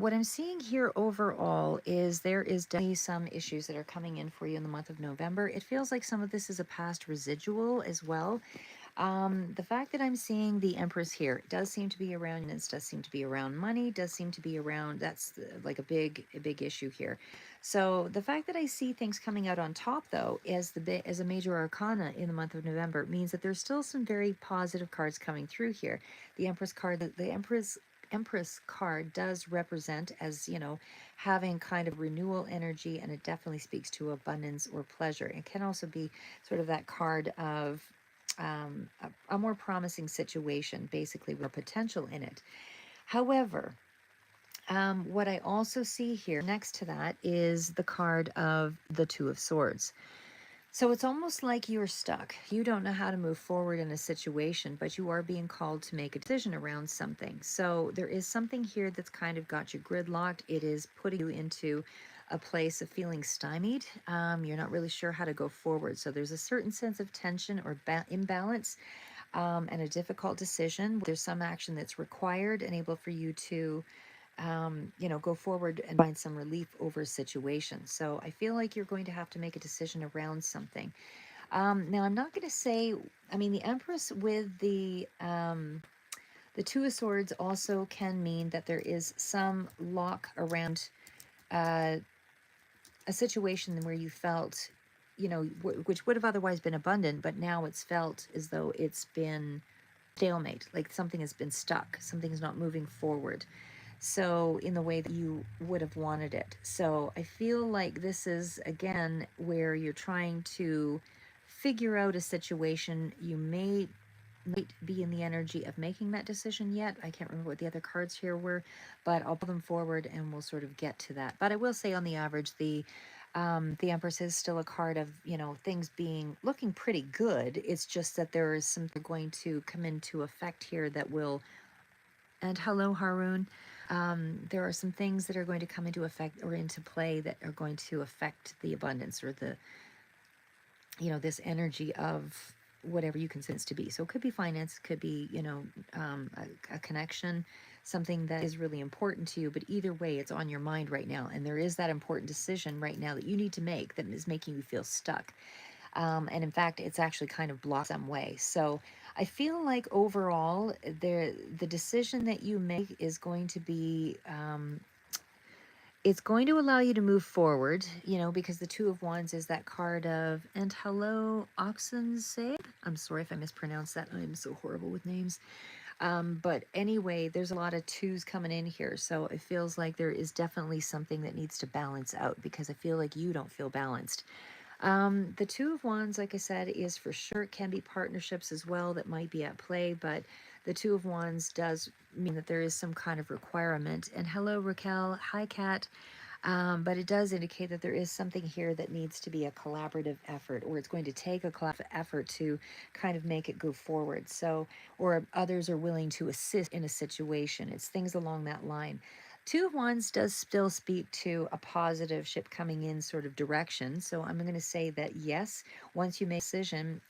What I'm seeing here overall is there is definitely some issues that are coming in for you in the month of November. It feels like some of this is a past residual as well. The fact that I'm seeing the Empress here, it does seem to be around, and it does seem to be around money, does seem to be around, that's like a big issue here. So the fact that I see things coming out on top though, as a major arcana in the month of November, means that there's still some very positive cards coming through here. The Empress card, the Empress card does represent, as you know, having kind of renewal energy, and it definitely speaks to abundance or pleasure. It can also be sort of that card of a more promising situation, basically, with potential in it. However, what I also see here next to that is the card of the Two of Swords. So it's almost like you're stuck. You don't know how to move forward in a situation, but you are being called to make a decision around something. So there is something here that's kind of got you gridlocked. It is putting you into a place of feeling stymied. You're not really sure how to go forward. So there's a certain sense of tension or imbalance, and a difficult decision. There's some action that's required and able for you to go forward and find some relief over a situation. So I feel like you're going to have to make a decision around something. Now, I'm not going to say, I mean, the Empress with the Two of Swords also can mean that there is some lock around uh, a situation where you felt, which would have otherwise been abundant, but now it's felt as though it's been stalemate, like something has been stuck, something is not moving forward. So, in the way that you would have wanted it. So, I feel like this is again where you're trying to figure out a situation. You might be in the energy of making that decision yet. I can't remember what the other cards here were, but I'll pull them forward and we'll sort of get to that. But I will say, on the average, the Empress is still a card of, things being looking pretty good. It's just that there is something going to come into effect here that will. And hello, Haroon. There are some things that are going to come into effect or into play that are going to affect the abundance or this energy of whatever you consider to be. So it could be finance, could be, a connection, something that is really important to you. But either way, it's on your mind right now. And there is that important decision right now that you need to make that is making you feel stuck. And in fact, it's actually kind of blocked some way. So I feel like overall, the decision that you make is going to be it's going to allow you to move forward, because the Two of Wands is that card of, and hello, Oxensabe. I'm sorry if I mispronounced that. I'm so horrible with names. But anyway, there's a lot of twos coming in here. So it feels like there is definitely something that needs to balance out, because I feel like you don't feel balanced. The Two of Wands, like I said, is for sure, it can be partnerships as well that might be at play, but the Two of Wands does mean that there is some kind of requirement. And hello, Raquel. Hi, Kat. But it does indicate that there is something here that needs to be a collaborative effort, or it's going to take a collaborative effort to kind of make it go forward. So, or others are willing to assist in a situation. It's things along that line. Two of Wands does still speak to a positive ship coming in sort of direction. So I'm going to say that yes, once you make a decision,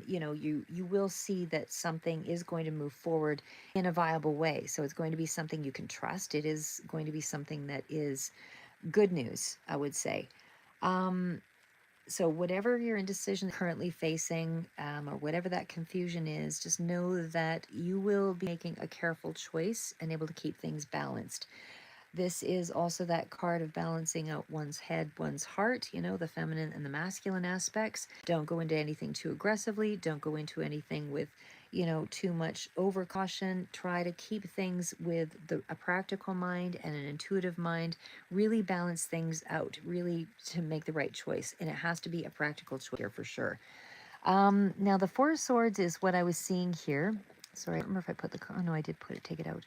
you will see that something is going to move forward in a viable way. So it's going to be something you can trust. It is going to be something that is good news, I would say. Um, so whatever your indecision currently facing, or whatever that confusion is, just know that you will be making a careful choice and able to keep things balanced. This is also that card of balancing out one's head, one's heart, the feminine and the masculine aspects. Don't go into anything too aggressively. Don't go into anything with, too much over caution. Try to keep things with a practical mind and an intuitive mind. Really balance things out, really to make the right choice. And it has to be a practical choice here for sure. Now, the Four of Swords is what I was seeing here. Sorry, I don't remember if I put the card. Oh, no, I did take it out.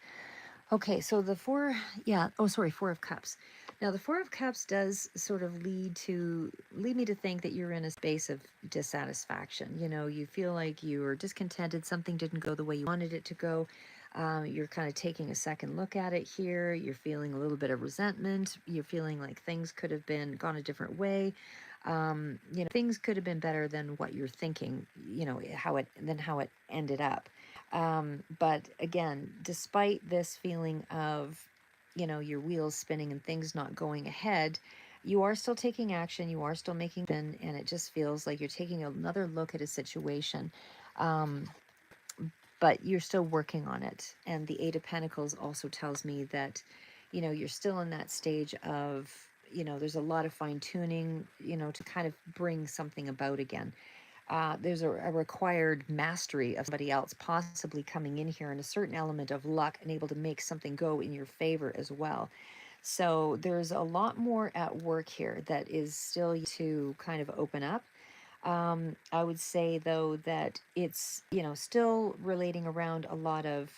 Okay, so the Four of Cups. Now, the Four of Cups does sort of lead me to think that you're in a space of dissatisfaction. You feel like you are discontented, something didn't go the way you wanted it to go. You're kind of taking a second look at it here. You're feeling a little bit of resentment. You're feeling like things could have gone a different way. Things could have been better than what you're thinking, how it ended up. But again, despite this feeling of your wheels spinning and things not going ahead, you are still taking action, you are still making, and it just feels like you're taking another look at a situation. Um, but you're still working on it. And the Eight of Pentacles also tells me that, you're still in that stage of, there's a lot of fine tuning, to kind of bring something about again. There's a required mastery of somebody else possibly coming in here, and a certain element of luck and able to make something go in your favor as well. So there's a lot more at work here that is still to kind of open up. I would say though that it's, still relating around a lot of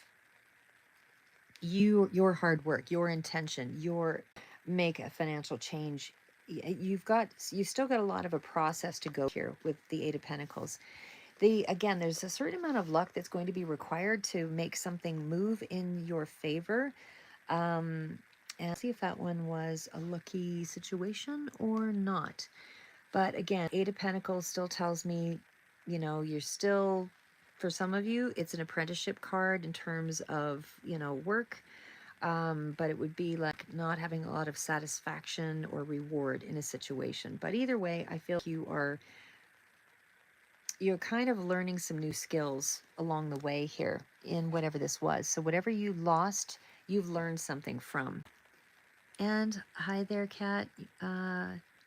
your hard work, your intention, your make a financial change. You've still got a lot of a process to go here with the Eight of Pentacles. Again, there's a certain amount of luck that's going to be required to make something move in your favor. And see if that one was a lucky situation or not. But again, Eight of Pentacles still tells me, you're still, for some of you, it's an apprenticeship card in terms of, work. But it would be like not having a lot of satisfaction or reward in a situation. But either way, I feel like you're kind of learning some new skills along the way here in whatever this was. So whatever you lost, you've learned something from. And hi there, Kat.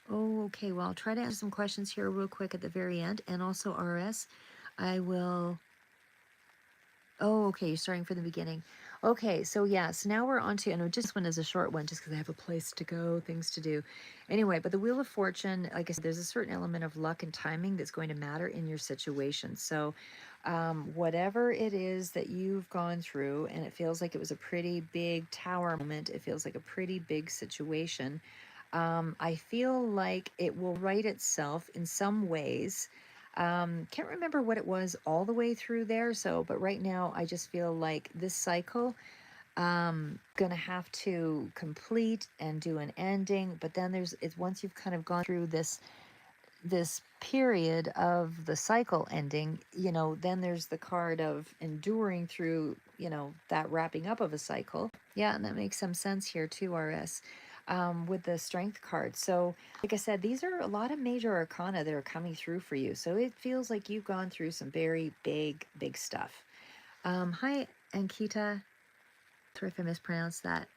Oh, okay. Well, I'll try to answer some questions here real quick at the very end. And also, RS, I will. Oh, okay. You're starting from the beginning. Okay. So, yeah. So now we're on to, and just one is a short one just because I have a place to go, things to do. Anyway, but the Wheel of Fortune, like I said, there's a certain element of luck and timing that's going to matter in your situation. So, whatever it is that you've gone through, and it feels like it was a pretty big tower moment, it feels like a pretty big situation. I feel like it will right itself in some ways. Can't remember what it was all the way through there. So, but right now I just feel like this cycle, gonna have to complete and do an ending. But then it's once you've kind of gone through this period of the cycle ending, then there's the card of enduring through, that wrapping up of a cycle. Yeah, and that makes some sense here too, RS, with the strength card. So, like I said, these are a lot of major arcana that are coming through for you. So it feels like you've gone through some very big, big stuff. Hi, Ankita. Sorry if I mispronounced that.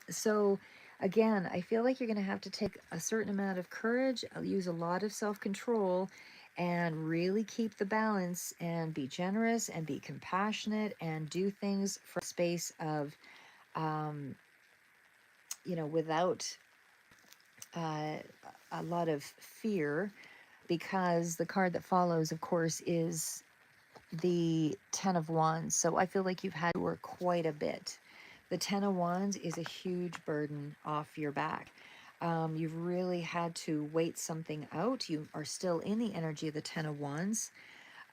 So again, I feel like you're going to have to take a certain amount of courage, use a lot of self-control, and really keep the balance and be generous and be compassionate and do things for a space of, um, without uh, a lot of fear, because the card that follows, of course, is the Ten of Wands. So I feel like you've had to work quite a bit. The Ten of Wands is a huge burden off your back. You've really had to wait something out. You are still in the energy of the Ten of Wands.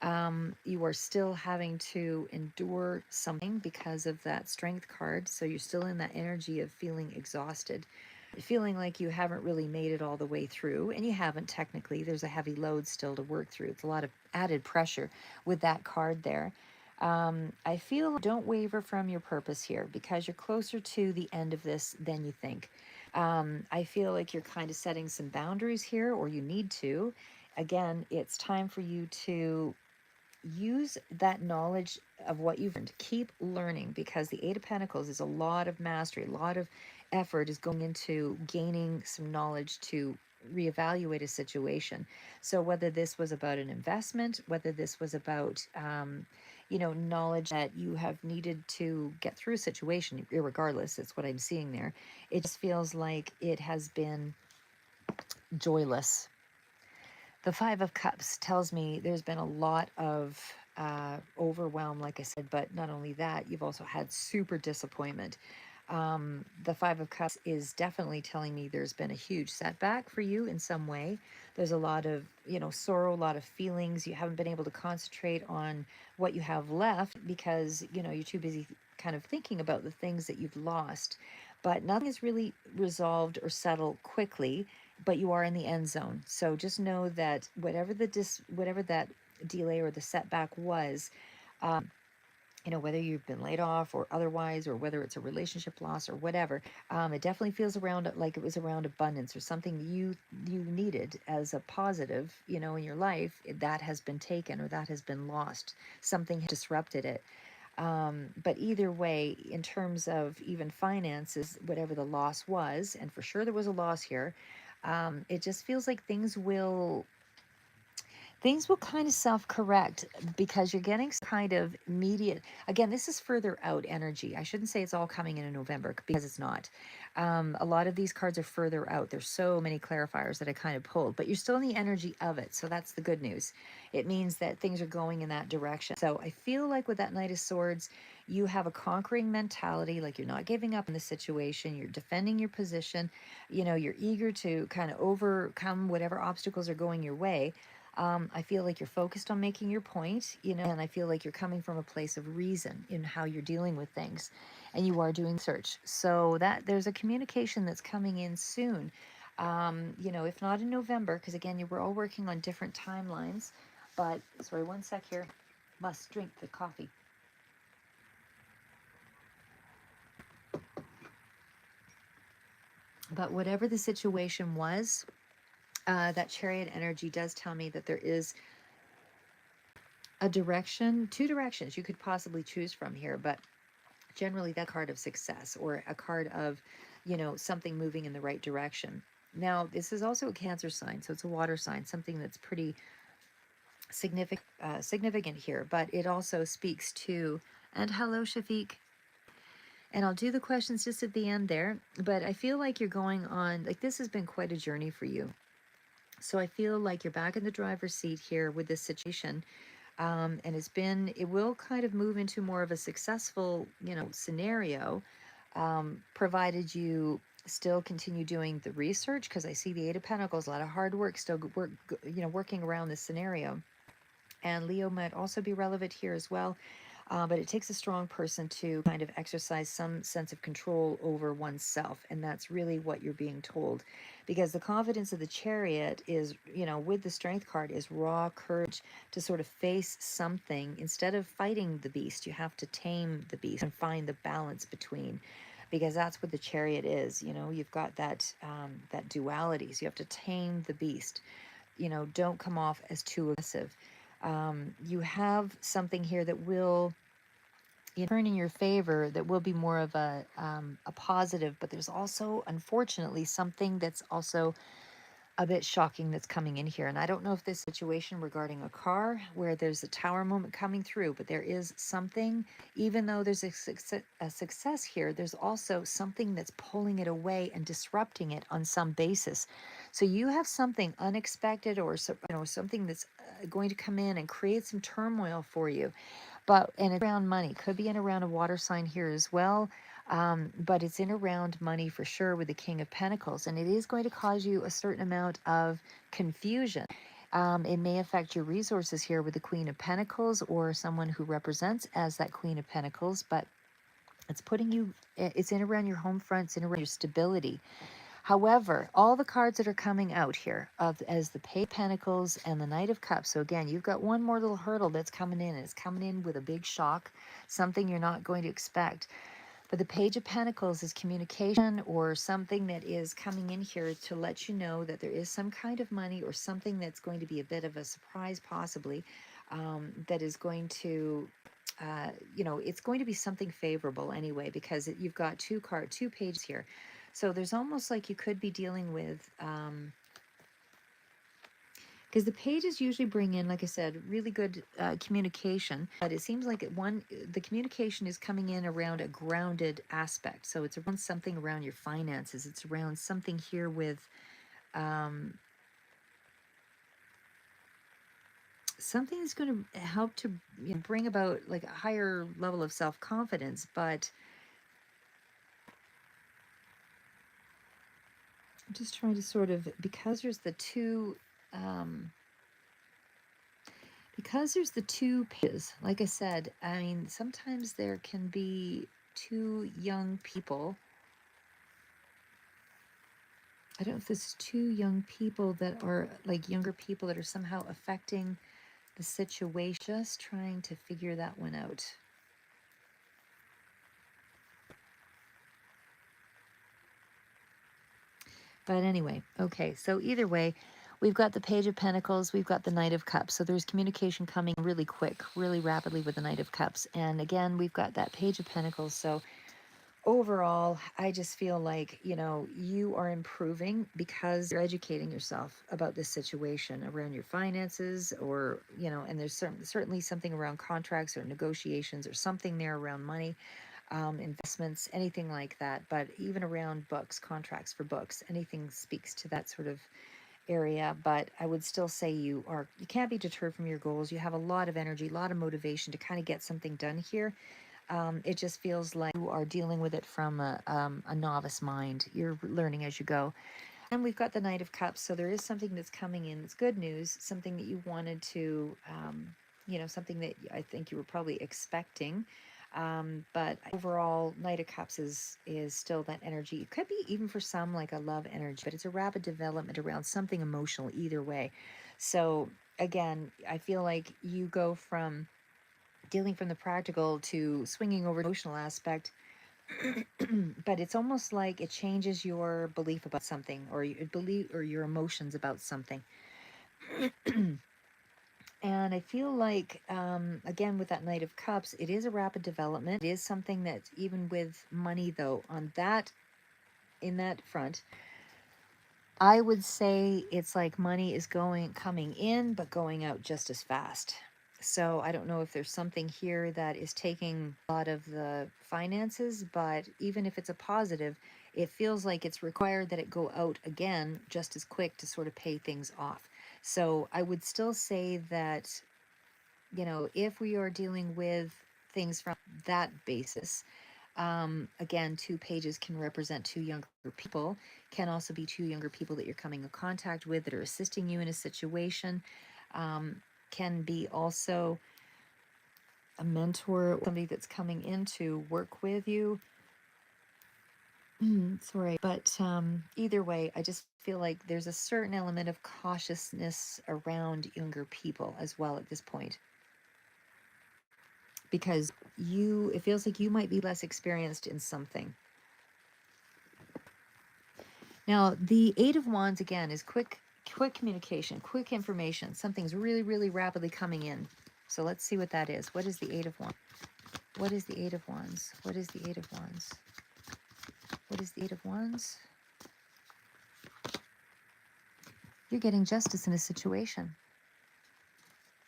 You are still having to endure something because of that Strength card. So you're still in that energy of feeling exhausted, feeling like you haven't really made it all the way through. And you haven't technically. There's a heavy load still to work through. It's a lot of added pressure with that card there. I feel don't waver from your purpose here because you're closer to the end of this than you think. I feel like you're kind of setting some boundaries here, or you need to. Again, it's time for you to use that knowledge of what you've learned. Keep learning, because the Eight of Pentacles is a lot of mastery, a lot of effort is going into gaining some knowledge to reevaluate a situation. So whether this was about an investment, whether this was about knowledge that you have needed to get through a situation, irregardless, it's what I'm seeing there. It just feels like it has been joyless. The Five of Cups tells me there's been a lot of overwhelm, like I said, but not only that, you've also had super disappointment. The Five of Cups is definitely telling me there's been a huge setback for you in some way. There's a lot of, sorrow, a lot of feelings. You haven't been able to concentrate on what you have left because, you're too busy kind of thinking about the things that you've lost. But nothing is really resolved or settled quickly, but you are in the end zone. So just know that whatever that delay or the setback was, whether you've been laid off or otherwise, or whether it's a relationship loss or whatever. It definitely feels around like it was around abundance or something you needed as a positive, in your life that has been taken or that has been lost. Something disrupted it. But either way, in terms of even finances, whatever the loss was, and for sure there was a loss here, it just feels like things will kind of self-correct because you're getting kind of immediate. Again, this is further out energy. I shouldn't say it's all coming in November because it's not. A lot of these cards are further out. There's so many clarifiers that I kind of pulled, but you're still in the energy of it, so that's the good news. It means that things are going in that direction. So I feel like with that Knight of Swords, you have a conquering mentality, like you're not giving up in the situation, you're defending your position, you're eager to kind of overcome whatever obstacles are going your way. I feel like you're focused on making your point, and I feel like you're coming from a place of reason in how you're dealing with things, and you are doing search. So that there's a communication that's coming in soon. If not in November, because again, you were all working on different timelines. But sorry, one sec here. Must drink the coffee. But whatever the situation was, that chariot energy does tell me that there is a direction, two directions you could possibly choose from here, but generally that card of success or a card of, something moving in the right direction. Now, this is also a Cancer sign, so it's a water sign, something that's pretty significant here, but it also speaks to, and hello, Shafiq. And I'll do the questions just at the end there, but I feel like you're going on, like this has been quite a journey for you. So I feel like you're back in the driver's seat here with this situation. And it will kind of move into more of a successful, scenario, provided you still continue doing the research, because I see the Eight of Pentacles, a lot of hard work, still working around this scenario. And Leo might also be relevant here as well. But it takes a strong person to kind of exercise some sense of control over oneself. And that's really what you're being told. Because the confidence of the Chariot is, with the Strength card, is raw courage to sort of face something. Instead of fighting the beast, you have to tame the beast and find the balance between. Because that's what the Chariot is. You've got that duality. So you have to tame the beast. Don't come off as too aggressive. You have something here that will turn in your favor, that will be more of a positive, but there's also, unfortunately, something that's also a bit shocking that's coming in here. And I don't know if this situation regarding a car where there's a tower moment coming through, but there is something, even though there's a success here, there's also something that's pulling it away and disrupting it on some basis. So you have something unexpected, or something that's going to come in and create some turmoil for you. And it's around money, could be in around a water sign here as well. But it's in around money for sure with the King of Pentacles, and it is going to cause you a certain amount of confusion. It may affect your resources here with the Queen of Pentacles, or someone who represents as that Queen of Pentacles, but it's in around your home front, it's in around your stability. However, all the cards that are coming out here as the Page of Pentacles and the Knight of Cups. So again, you've got one more little hurdle that's coming in, and it's coming in with a big shock, something you're not going to expect. But the Page of Pentacles is communication, or something that is coming in here to let you know that there is some kind of money or something that's going to be a bit of a surprise, possibly, that is going to, it's going to be something favorable anyway, because you've got two pages here. So there's almost like you could be dealing with, because the pages usually bring in, like I said, really good communication, but it seems like the communication is coming in around a grounded aspect. So it's around something around your finances. It's around something here with something that's going to help to bring about like a higher level of self-confidence. But I'm just trying to sort of, because there's the two pages, like I said, I mean, sometimes there can be two young people. I don't know if this is two young people that are like younger people that are somehow affecting the situation. Just trying to figure that one out. But anyway, okay, so either way, we've got the Page of Pentacles, we've got the Knight of Cups. So there's communication coming really quick, really rapidly with the Knight of Cups. And again, we've got that Page of Pentacles. So overall, I just feel like, you are improving because you're educating yourself about this situation around your finances, or, and there's certainly something around contracts or negotiations or something there around money, investments, anything like that. But even around books, contracts for books, anything speaks to that sort of area. But I would still say you can't be deterred from your goals. You have a lot of energy, a lot of motivation to kind of get something done here. It just feels like you are dealing with it from a novice mind. You're learning as you go. And we've got the Knight of Cups, so there is something that's coming in. It's good news, something that you wanted to, something that I think you were probably expecting. But overall, Knight of Cups is still that energy. It could be even for some like a love energy, but it's a rapid development around something emotional either way. So again, I feel like you go from dealing from the practical to swinging over the emotional aspect. But it's almost like it changes your belief about something, or your belief or your emotions about something. And I feel like, again, with that Knight of Cups, it is a rapid development. It is something that, even with money, though, in that front, I would say it's like money is coming in, but going out just as fast. So I don't know if there's something here that is taking a lot of the finances, but even if it's a positive, it feels like it's required that it go out again just as quick to sort of pay things off. So I would still say that, if we are dealing with things from that basis, again, two pages can represent two younger people, can also be two younger people that you're coming in contact with that are assisting you in a situation, can be also a mentor, somebody that's coming in to work with you. Sorry, but either way, I just feel like there's a certain element of cautiousness around younger people as well at this point, because it feels like you might be less experienced in something. Now, the Eight of Wands again is quick communication, quick information. Something's really, really rapidly coming in. So let's see what that is. What is the Eight of Wands? What is the Eight of Wands? What is the Eight of Wands? What is the Eight of Wands? You're getting justice in a situation.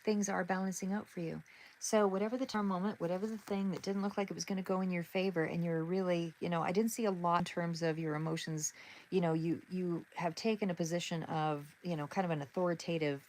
Things are balancing out for you. So whatever the term moment, whatever the thing that didn't look like it was going to go in your favor, and you're really, I didn't see a lot in terms of your emotions. You have taken a position of, kind of an authoritative.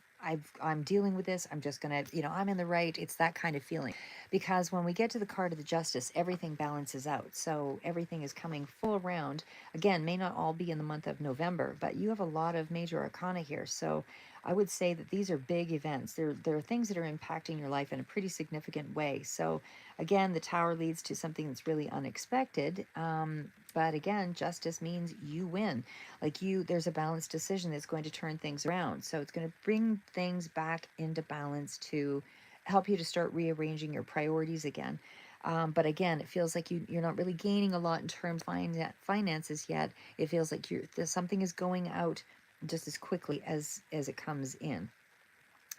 I'm dealing with this. I'm just gonna, I'm in the right. It's that kind of feeling, because when we get to the card of the Justice, everything balances out. So everything is coming full around. Again, may not all be in the month of November, but you have a lot of major arcana here. So I would say that these are big events. There are things that are impacting your life in a pretty significant way. So again, the Tower leads to something that's really unexpected. But again, justice means you win. Like there's a balanced decision that's going to turn things around. So it's going to bring things back into balance to help you to start rearranging your priorities again. But again, it feels like you're not really gaining a lot in terms of finances yet. It feels like something is going out just as quickly as it comes in.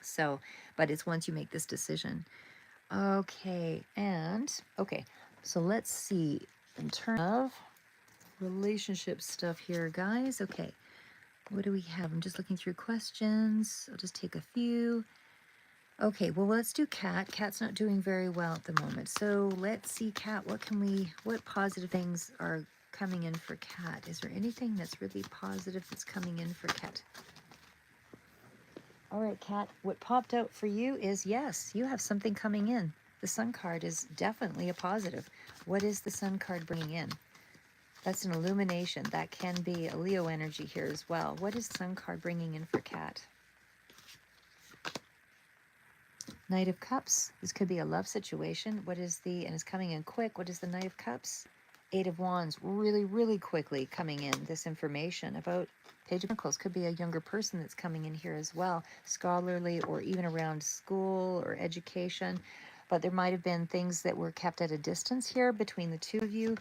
So, but it's once you make this decision. Okay, so let's see in terms of relationship stuff here, guys. Okay, what do we have? I'm just looking through questions. I'll just take a few. Okay, well, let's do Kat. Kat's not doing very well at the moment. So let's see, Kat, what positive things are coming in for Kat? Is there anything that's really positive that's coming in for Kat? All right, Kat, what popped out for you is, yes, you have something coming in. The Sun card is definitely a positive. What is the Sun card bringing in? That's an illumination. That can be a Leo energy here as well. What is Sun card bringing in for Kat? Knight of Cups. This could be a love situation. And it's coming in quick. What is the Knight of Cups? Eight of Wands. Really, really quickly coming in. This information about Page of Pentacles. Could be a younger person that's coming in here as well. Scholarly, or even around school or education. But there might have been things that were kept at a distance here between the two of you.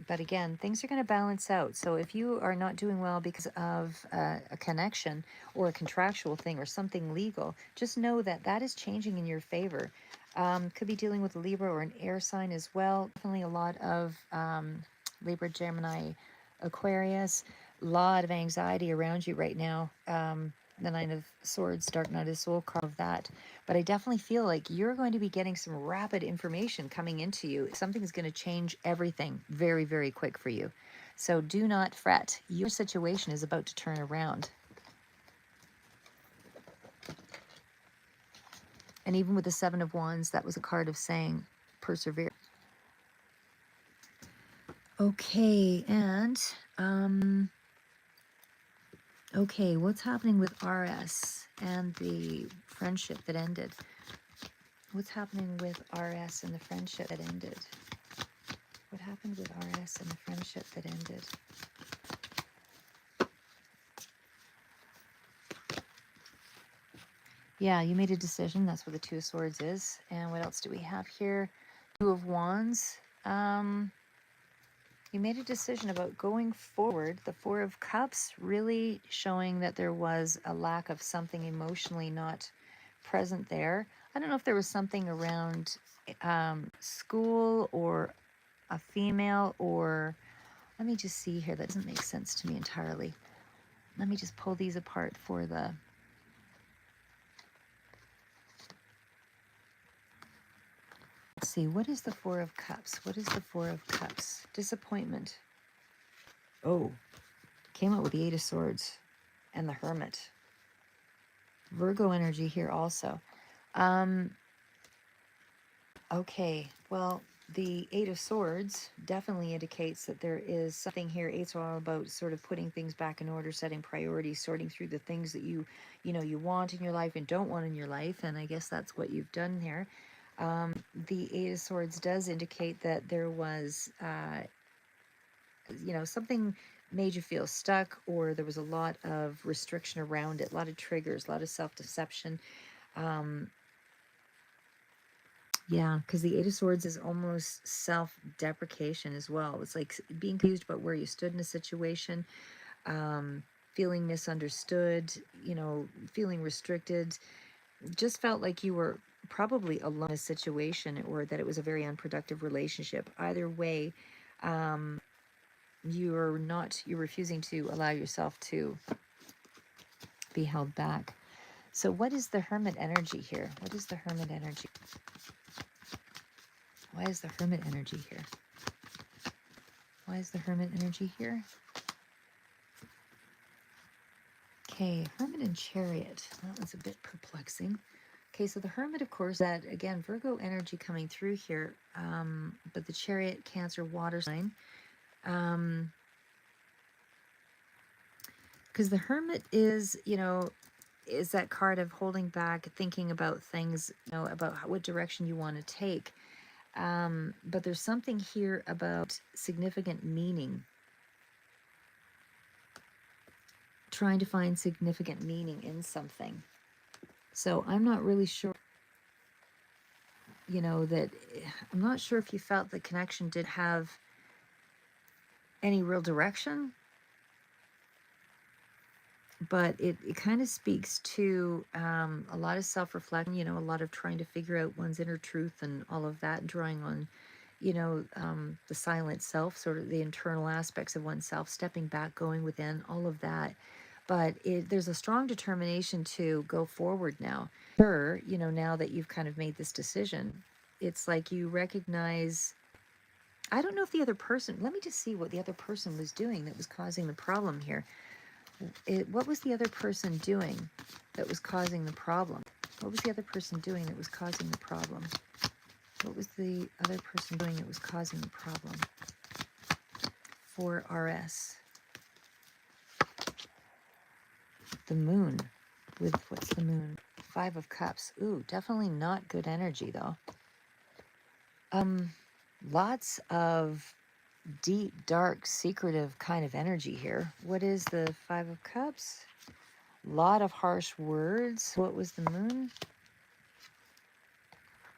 But again, things are going to balance out. So if you are not doing well because of a connection or a contractual thing or something legal, just know that that is changing in your favor. Could be dealing with a Libra or an air sign as well. Definitely a lot of Libra, Gemini, Aquarius. A lot of anxiety around you right now. The Nine of Swords, Dark Night of Soul, card of that. But I definitely feel like you're going to be getting some rapid information coming into you. Something's going to change everything very, very quick for you. So do not fret. Your situation is about to turn around. And even with the Seven of Wands, that was a card of saying, persevere. Okay, and okay, what's happening with RS and the friendship that ended? What's happening with RS and the friendship that ended? What happened with RS and the friendship that ended? Yeah, you made a decision. That's what the Two of Swords is. And what else do we have here? Two of Wands. You made a decision about going forward. The Four of Cups really showing that there was a lack of something emotionally not present there. I don't know if there was something around school or a female, or let me just see here. That doesn't make sense to me entirely. Let me just pull these apart for the... Let's see, what is the Four of Cups? What is the Four of Cups? Disappointment. Oh, came out with the Eight of Swords and the Hermit. Virgo energy here also. Okay, well, the Eight of Swords definitely indicates that there is something here. Eight's all about sort of putting things back in order, setting priorities, sorting through the things that you want in your life and don't want in your life. And I guess that's what you've done here. The Eight of Swords does indicate that there was, something made you feel stuck, or there was a lot of restriction around it, a lot of triggers, a lot of self-deception. Yeah, because the Eight of Swords is almost self-deprecation as well. It's like being confused about where you stood in a situation, feeling misunderstood, feeling restricted. Just felt like you were probably alone in a situation, or that it was a very unproductive relationship. Either way, you're refusing to allow yourself to be held back. So what is the Hermit energy here? What is the Hermit energy? Why is the Hermit energy here? Why is the Hermit energy here? Okay, Hermit and Chariot. That was a bit perplexing. Okay, so the Hermit, of course, that, again, Virgo energy coming through here, but the Chariot, Cancer, water sign. Because the Hermit is, is that card of holding back, thinking about things, about what direction you want to take. But there's something here about significant meaning. Trying to find significant meaning in something. So I'm not really sure, that I'm not sure if you felt the connection did have any real direction, but it kind of speaks to a lot of self-reflection, a lot of trying to figure out one's inner truth and all of that, drawing on, the silent self, sort of the internal aspects of oneself, stepping back, going within, all of that. But there's a strong determination to go forward now. Sure, now that you've kind of made this decision, it's like you recognize, I don't know if the other person, let me just see what the other person was doing that was causing the problem here. What was the other person doing that was causing the problem? What was the other person doing that was causing the problem? What was the other person doing that was causing the problem for RS? The Moon. With, what's the Moon? Five of Cups. Ooh, definitely not good energy, though. Lots of deep, dark, secretive kind of energy here. What is the Five of Cups? Lot of harsh words. What was the Moon?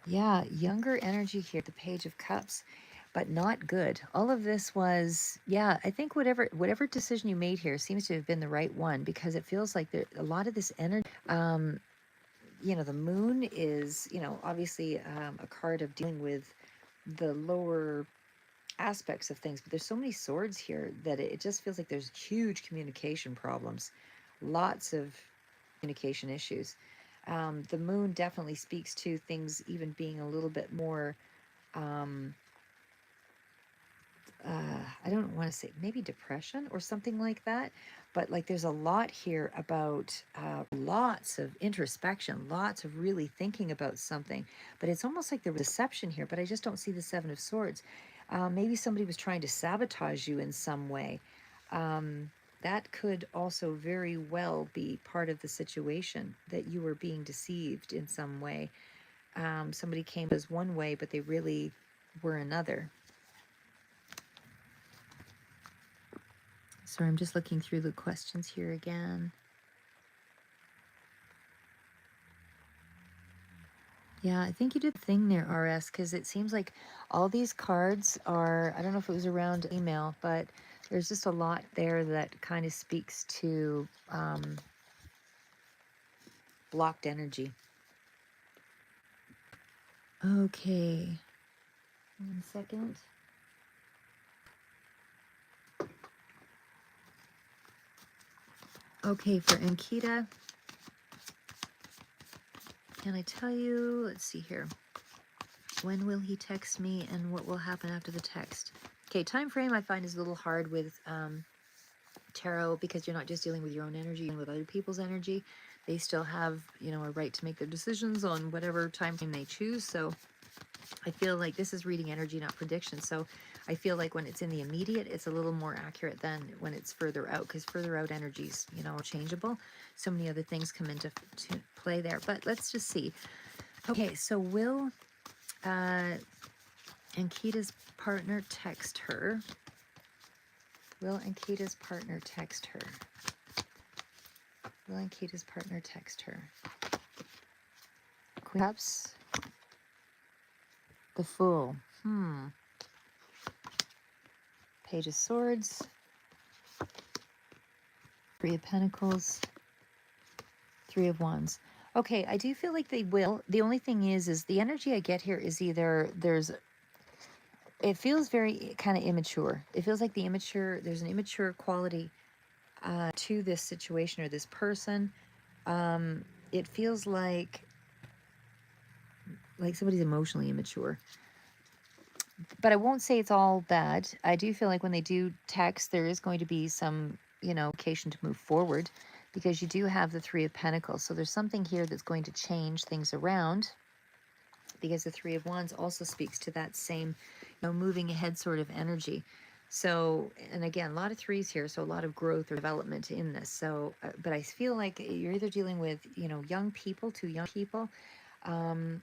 Yeah, younger energy here, the Page of Cups. but not good. All of this was, yeah, I think whatever decision you made here seems to have been the right one, because it feels like there a lot of this energy. You know, the moon is, you know, obviously a card of dealing with the lower aspects of things, but there's so many swords here that it just feels like there's huge communication problems, lots of communication issues. The moon definitely speaks to things even being a little bit more um, I don't want to say, maybe depression or something like that, but like there's a lot here about lots of introspection, lots of really thinking about something. But it's almost like there was deception here, but I just don't see the Seven of Swords. Maybe somebody was trying to sabotage you in some way. That could also very well be part of the situation, that you were being deceived in some way. Somebody came as one way, but they really were another. Sorry, I'm just looking through the questions here again. Yeah, I think you did the thing there, RS, because it seems like all these cards are, I don't know if it was around email, but there's just a lot there that kind of speaks to blocked energy. Okay, 1 second. Okay, for Ankita, can I tell you, let's see here. When will he text me and what will happen after the text? Okay, time frame I find is a little hard with tarot, because you're not just dealing with your own energy and with other people's energy. They still have, you know, a right to make their decisions on whatever time frame they choose. So I feel like this is reading energy, not prediction. So I feel like when it's in the immediate, it's a little more accurate than when it's further out, because further out energies, you know, are changeable. So many other things come into play there. But let's just see. Okay, so will Ankita's partner text her? Will Ankita's partner text her? Will Ankita's partner text her? Queen of Cups. The Fool. Page of Swords. Three of Pentacles. Three of Wands. Okay, I do feel like they will. The only thing is the energy I get here is either it feels very kind of immature. It feels like there's an immature quality to this situation or this person. It feels like somebody's emotionally immature. But I won't say it's all bad. I do feel like when they do text, there is going to be some, you know, occasion to move forward, because you do have the Three of Pentacles. So there's something here that's going to change things around, because the Three of Wands also speaks to that same, you know, moving ahead sort of energy. So, and again, a lot of threes here, so a lot of growth or development in this. So, but I feel like you're either dealing with, you know, young people, two young people,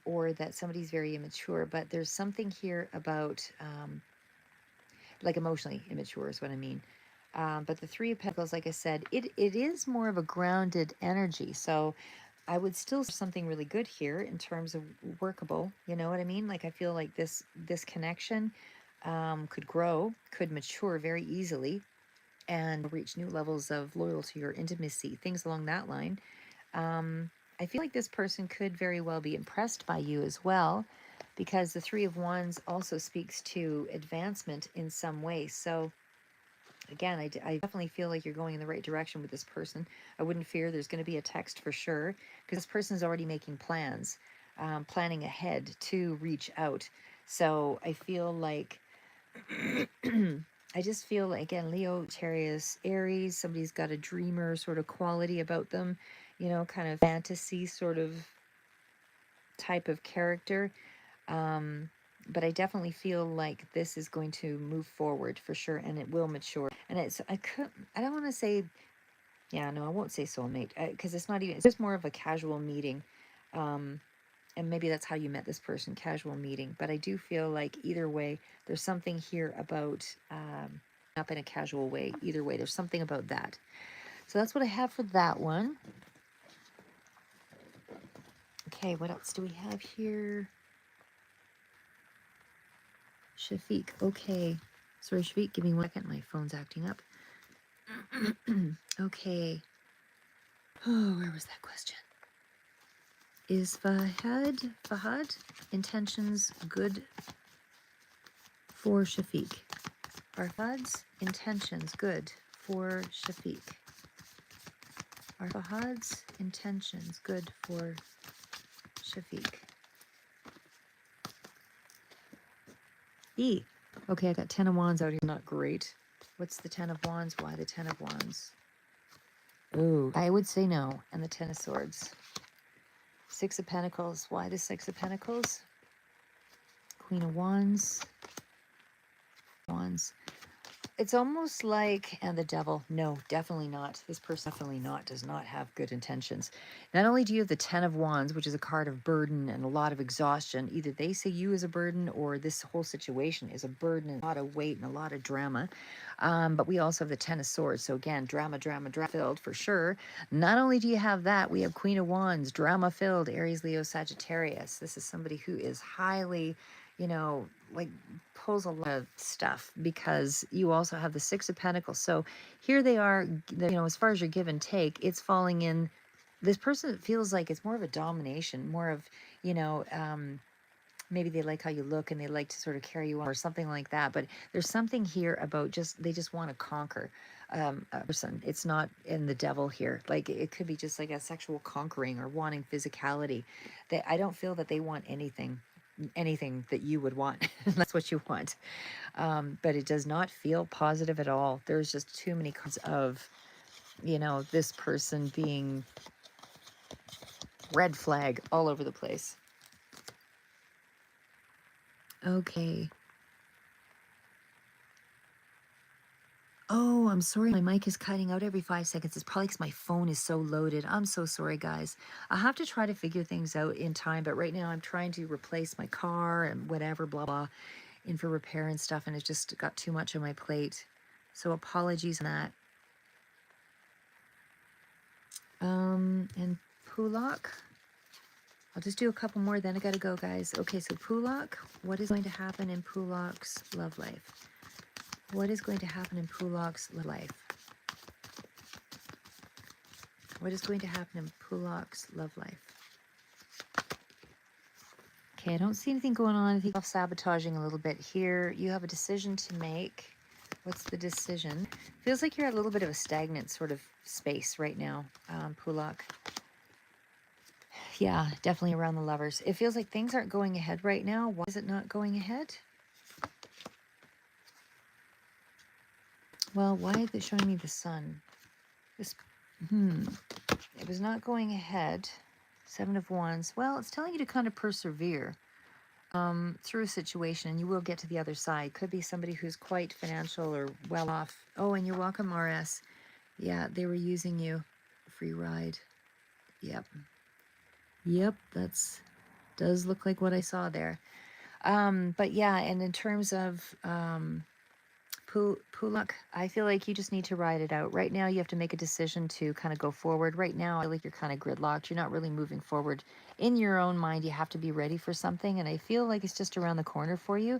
or that somebody's very immature. But there's something here about like emotionally immature is what I mean. But the Three of Pentacles, like I said, it is more of a grounded energy. So I would still see something really good here in terms of workable. You know what I mean? Like I feel like this connection could grow, could mature very easily, and reach new levels of loyalty or intimacy, things along that line. I feel like this person could very well be impressed by you as well, because the Three of Wands also speaks to advancement in some way. So again, I definitely feel like you're going in the right direction with this person. I wouldn't fear. There's going to be a text for sure, because this person is already making plans, planning ahead to reach out. So I feel like I just feel like, again, Leo, Aquarius, Aries, somebody's got a dreamer sort of quality about them, you know, kind of fantasy sort of type of character. But I definitely feel like this is going to move forward for sure, and it will mature. And I don't want to say, yeah, no, I won't say soulmate, because it's not even, it's just more of a casual meeting. And maybe that's how you met this person, casual meeting. But I do feel like either way, there's something here about up in a casual way. Either way, there's something about that. So that's what I have for that one. Okay, what else do we have here? Shafiq. Okay. Sorry, Shafiq, give me 1 second. My phone's acting up. Okay. Oh, where was that question? Is Fahad intentions good for Shafiq? Are Fahad's intentions good for Shafiq? Are Fahad's intentions good for Shafiq? E. Okay, I got 10 of Wands out here. Not great. What's the 10 of Wands? Why the 10 of Wands? Oh, I would say no. And the 10 of Swords. 6 of Pentacles. Why the 6 of Pentacles? Queen of Wands. Wands. It's almost like, and the Devil, no, definitely not. This person definitely does not have good intentions. Not only do you have the 10 of Wands, which is a card of burden and a lot of exhaustion, either they see you as a burden or this whole situation is a burden and a lot of weight and a lot of drama. But we also have the 10 of Swords. So again, drama filled for sure. Not only do you have that, we have Queen of Wands, drama filled, Aries, Leo, Sagittarius. This is somebody who is highly, like pulls a lot of stuff, because you also have the 6 of Pentacles. So here they are, as far as your give and take, it's falling in. This person feels like it's more of a domination, more of, maybe they like how you look and they like to sort of carry you on or something like that. But there's something here about they just want to conquer a person. It's not in the Devil here. Like it could be just like a sexual conquering or wanting physicality. I don't feel that they want anything that you would want. That's what you want. But it does not feel positive at all. There's just too many kinds of, this person being red flag all over the place. Okay. Oh, I'm sorry. My mic is cutting out every 5 seconds. It's probably because my phone is so loaded. I'm so sorry, guys. I'll have to try to figure things out in time. But right now I'm trying to replace my car and whatever, blah, blah, in for repair and stuff. And it just got too much on my plate. So apologies on that. And Pulak. I'll just do a couple more, then I gotta go, guys. Okay, so Pulak, what is going to happen in Pulak's love life? What is going to happen in Pulak's love life? What is going to happen in Pulak's love life? Okay, I don't see anything going on. I think self-sabotaging a little bit here. You have a decision to make. What's the decision? Feels like you're at a little bit of a stagnant sort of space right now, Pulak. Yeah, definitely around the Lovers. It feels like things aren't going ahead right now. Why is it not going ahead? Well, why is it showing me the Sun? It was not going ahead. 7 of Wands. Well, it's telling you to kind of persevere through a situation, and you will get to the other side. Could be somebody who's quite financial or well off. Oh, and you're welcome, RS. Yeah, they were using you. Free ride. Yep. Yep, does look like what I saw there. But yeah, and in terms of Pulak, I feel like you just need to ride it out. Right now, you have to make a decision to kind of go forward. Right now, I feel like you're kind of gridlocked. You're not really moving forward. In your own mind, you have to be ready for something, and I feel like it's just around the corner for you,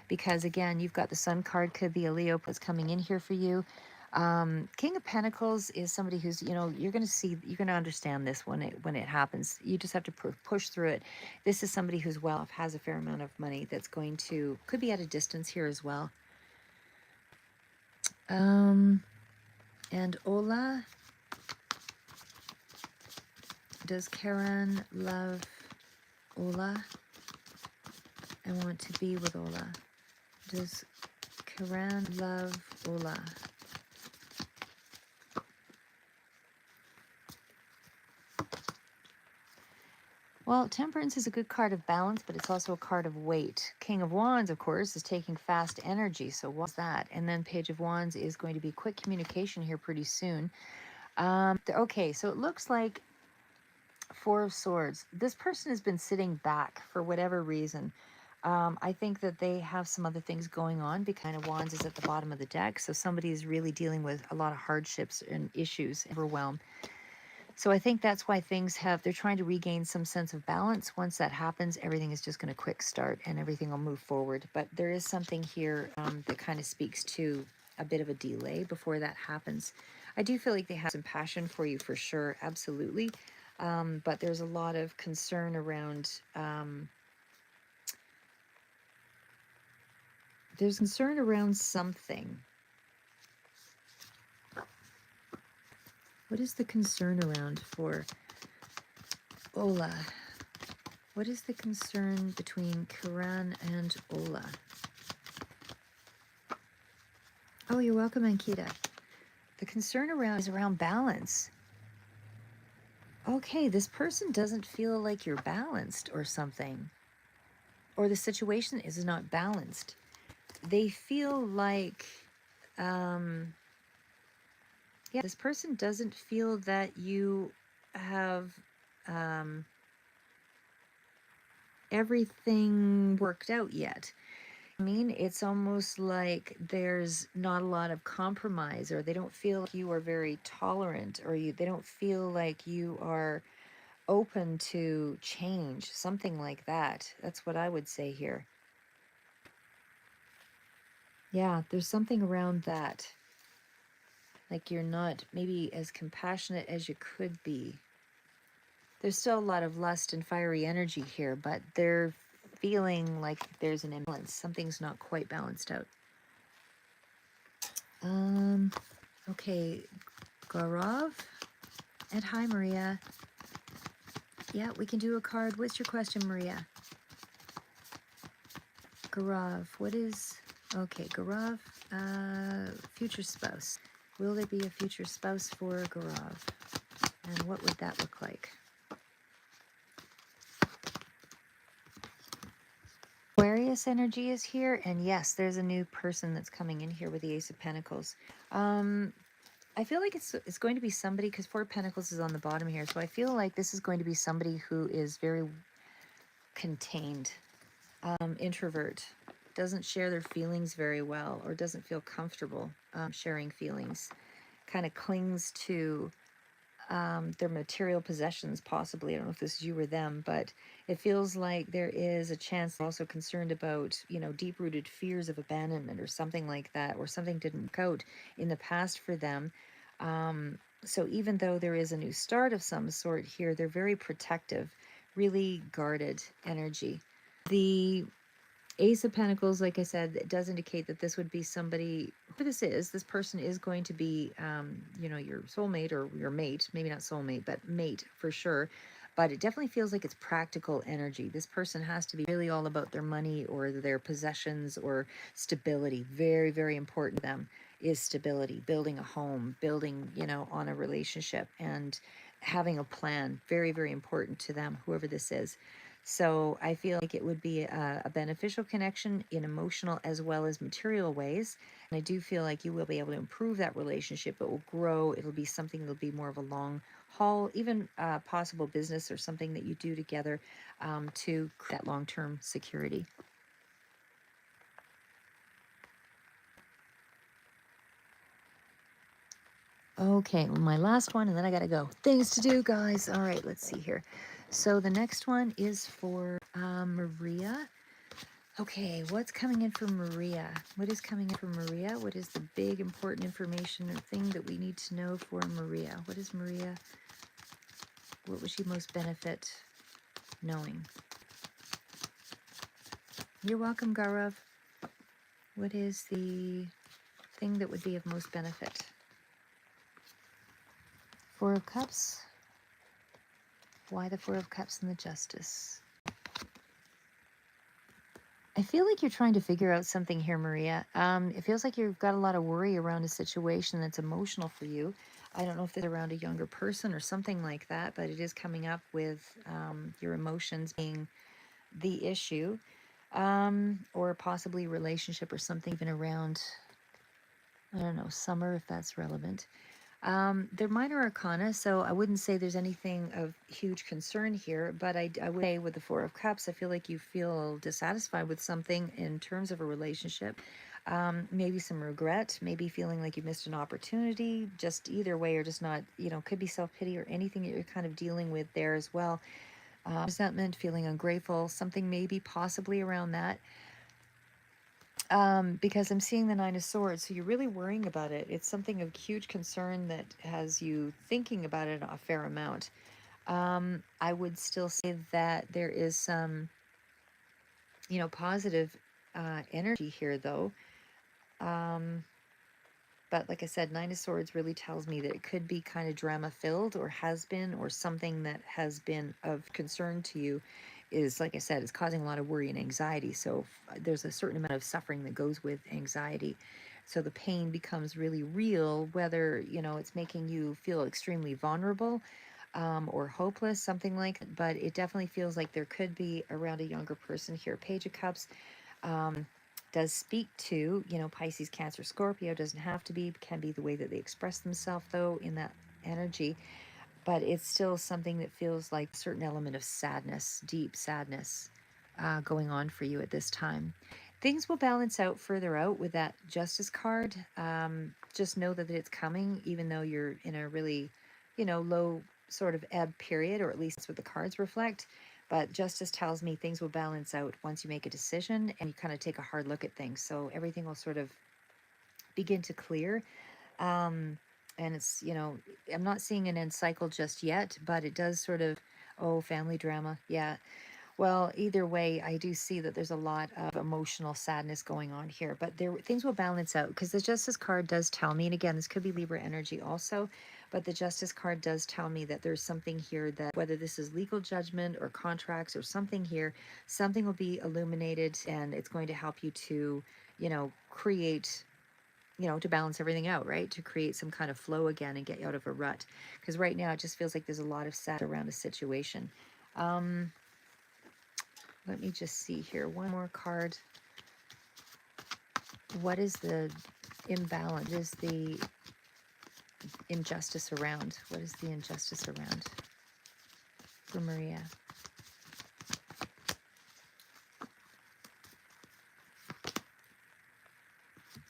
because again, you've got the Sun card, could be a Leo that's coming in here for you. King of Pentacles is somebody who's, you're going to understand this when it happens. You just have to push through it. This is somebody who's well off, has a fair amount of money, that's could be at a distance here as well. And Ola, does Karen love Ola? I want to be with Ola. Does Karen love Ola? Well, Temperance is a good card of balance, but it's also a card of weight. King of Wands, of course, is taking fast energy, so what's that? And then Page of Wands is going to be quick communication here pretty soon. Okay, so it looks like 4 of Swords. This person has been sitting back for whatever reason. I think that they have some other things going on, because Kind of Wands is at the bottom of the deck, so somebody is really dealing with a lot of hardships and issues, overwhelm. So I think that's why they're trying to regain some sense of balance. Once that happens, everything is just going to quick start and everything will move forward. But there is something here that kind of speaks to a bit of a delay before that happens. I do feel like they have some passion for you for sure, absolutely. But there's a lot of concern around, there's concern around something. What is the concern around for Ola? What is the concern between Kiran and Ola? Oh, you're welcome, Ankita. The concern is around balance. Okay, this person doesn't feel like you're balanced or something, or the situation is not balanced. They feel like, yeah, this person doesn't feel that you have everything worked out yet. I mean, it's almost like there's not a lot of compromise, or they don't feel like you are very tolerant, or they don't feel like you are open to change, something like that. That's what I would say here. Yeah, there's something around that. Like you're not maybe as compassionate as you could be. There's still a lot of lust and fiery energy here, but they're feeling like there's an imbalance. Something's not quite balanced out. Okay, Gaurav and hi, Maria. Yeah, we can do a card. What's your question, Maria? Gaurav, what is... Okay, Gaurav, future spouse. Will there be a future spouse for Gaurav? And what would that look like? Aquarius energy is here, and yes, there's a new person that's coming in here with the Ace of Pentacles. I feel like it's going to be somebody, because Four of Pentacles is on the bottom here, so I feel like this is going to be somebody who is very contained, introvert, doesn't share their feelings very well, or doesn't feel comfortable sharing feelings, kind of clings to their material possessions, possibly. I don't know if this is you or them, but it feels like there is a chance they're also concerned about, deep-rooted fears of abandonment or something like that, or something didn't work out in the past for them. So even though there is a new start of some sort here, they're very protective, really guarded energy. The Ace of Pentacles, like I said, it does indicate that this would be somebody, who this is. This person is going to be, your soulmate or your mate. Maybe not soulmate, but mate for sure. But it definitely feels like it's practical energy. This person has to be really all about their money or their possessions or stability. Very, very important to them is stability, building a home, building, on a relationship, and having a plan. Very, very important to them, whoever this is. So I feel like it would be a beneficial connection in emotional as well as material ways. And I do feel like you will be able to improve that relationship. It will grow. It'll be something that'll be more of a long haul, even possible business or something that you do together to create that long-term security. Okay, my last one, and then I gotta go. Things to do, guys. All right, let's see here. So the next one is for Maria. Okay, what's coming in for Maria? What is coming in for Maria? What is the big important information or thing that we need to know for Maria? What is Maria? What would she most benefit knowing? You're welcome, Gaurav. What is the thing that would be of most benefit? Four of Cups. Why the Four of Cups and the Justice? I feel like you're trying to figure out something here, Maria. It feels like you've got a lot of worry around a situation that's emotional for you. I don't know if it's around a younger person or something like that, but it is coming up with your emotions being the issue, or possibly relationship or something even around, I don't know, summer, if that's relevant. They're minor arcana, so I wouldn't say there's anything of huge concern here, but I would say with the Four of Cups, I feel like you feel dissatisfied with something in terms of a relationship. Maybe some regret, maybe feeling like you missed an opportunity, just either way, or just not, could be self-pity or anything that you're kind of dealing with there as well. Resentment, feeling ungrateful, something maybe possibly around that. Because I'm seeing the Nine of Swords, so you're really worrying about it. It's something of huge concern that has you thinking about it a fair amount. I would still say that there is some, positive energy here, though. Um, but like I said, Nine of Swords really tells me that it could be kind of drama filled, or has been, or something that has been of concern to you is, like I said, it's causing a lot of worry and anxiety. So there's a certain amount of suffering that goes with anxiety. So the pain becomes really real, whether, it's making you feel extremely vulnerable, or hopeless, something like that. But it definitely feels like there could be around a younger person here. Page of Cups um, does speak to, Pisces, Cancer, Scorpio. Doesn't have to be, can be the way that they express themselves, though, in that energy. But it's still something that feels like a certain element of sadness, deep sadness, going on for you at this time. Things will balance out further out with that Justice card. Just know that it's coming, even though you're in a really, low sort of ebb period, or at least that's what the cards reflect. But Justice tells me things will balance out once you make a decision and you kind of take a hard look at things. So everything will sort of begin to clear. Um, and it's, I'm not seeing an end cycle just yet, but it does sort of, oh, family drama. Yeah. Well, either way, I do see that there's a lot of emotional sadness going on here, but things will balance out, because the Justice card does tell me, and again, this could be Libra energy also, but the Justice card does tell me that there's something here that, whether this is legal judgment or contracts or something here, something will be illuminated, and it's going to help you to, create, to balance everything out, right? To create some kind of flow again and get you out of a rut. Because right now it just feels like there's a lot of sad around a situation. Um, Let me just see here. One more card. What is the imbalance? Is the injustice around? What is the injustice around for Maria?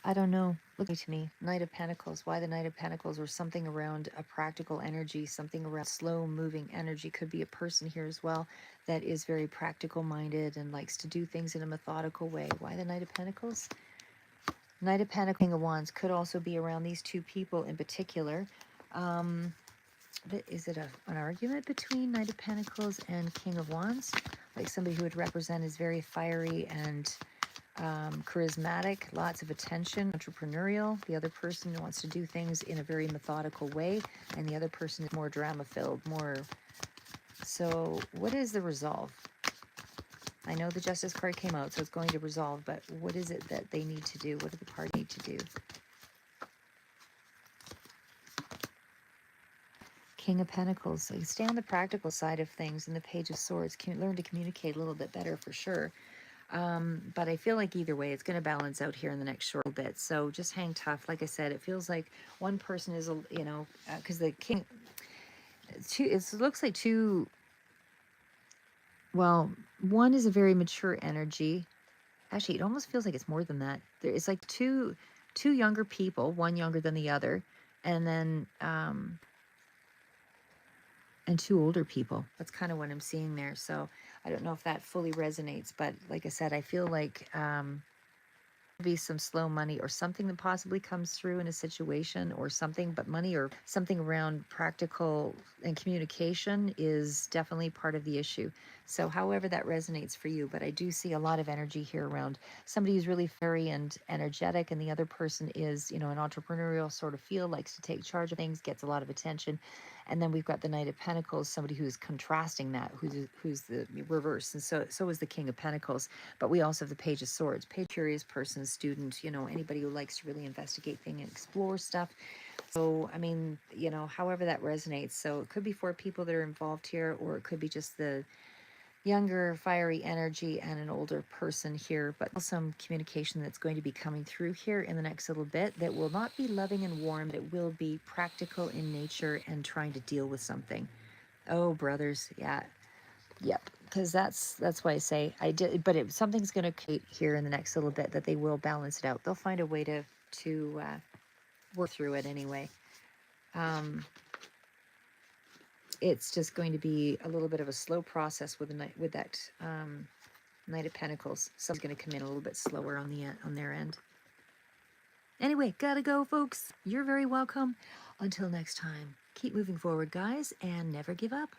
I don't know. Look to me. Knight of Pentacles. Why the Knight of Pentacles? Or something around a practical energy, something around slow moving energy. Could be a person here as well that is very practical minded and likes to do things in a methodical way. Why the Knight of Pentacles? Knight of Pentacles, King of Wands could also be around these two people in particular. Um, is it an argument between Knight of Pentacles and King of Wands? Like somebody who would represent is very fiery and charismatic, lots of attention, entrepreneurial. The other person wants to do things in a very methodical way, and the other person is more drama filled, more. So, what is the resolve? I know the Justice card came out, so it's going to resolve, but what is it that they need to do? What do the parties need to do? King of Pentacles. So you stay on the practical side of things, and the Page of Swords. Can learn to communicate a little bit better for sure. But I feel like either way, it's going to balance out here in the next short bit. So just hang tough. Like I said, it feels like one person is, because the king, it looks like two, well, one is a very mature energy. Actually, it almost feels like it's more than that. It's like two younger people, one younger than the other, and then, and two older people. That's kind of what I'm seeing there. So I don't know if that fully resonates, but like I said, I feel like, be some slow money or something that possibly comes through in a situation or something, but money or something around practical and communication is definitely part of the issue. So however that resonates for you, but I do see a lot of energy here around somebody who's really fiery and energetic, and the other person is, an entrepreneurial sort of feel, likes to take charge of things, gets a lot of attention. And then we've got the Knight of Pentacles, somebody who's contrasting that, who's the reverse. And so is the King of Pentacles. But we also have the Page of Swords. Page, curious person, student, anybody who likes to really investigate things and explore stuff. So, I mean, however that resonates. So it could be 4 people that are involved here, or it could be just the younger, fiery energy and an older person here, but some communication that's going to be coming through here in the next little bit that will not be loving and warm, but it will be practical in nature and trying to deal with something. Oh, brothers, yeah. Yep. because that's why I say I did, but something's going to create here in the next little bit that they will balance it out. They'll find a way to work through it anyway. Um, it's just going to be a little bit of a slow process with the night with that Knight of Pentacles. Someone's going to come in a little bit slower on their end. Anyway, gotta go, folks. You're very welcome. Until next time, keep moving forward, guys, and never give up.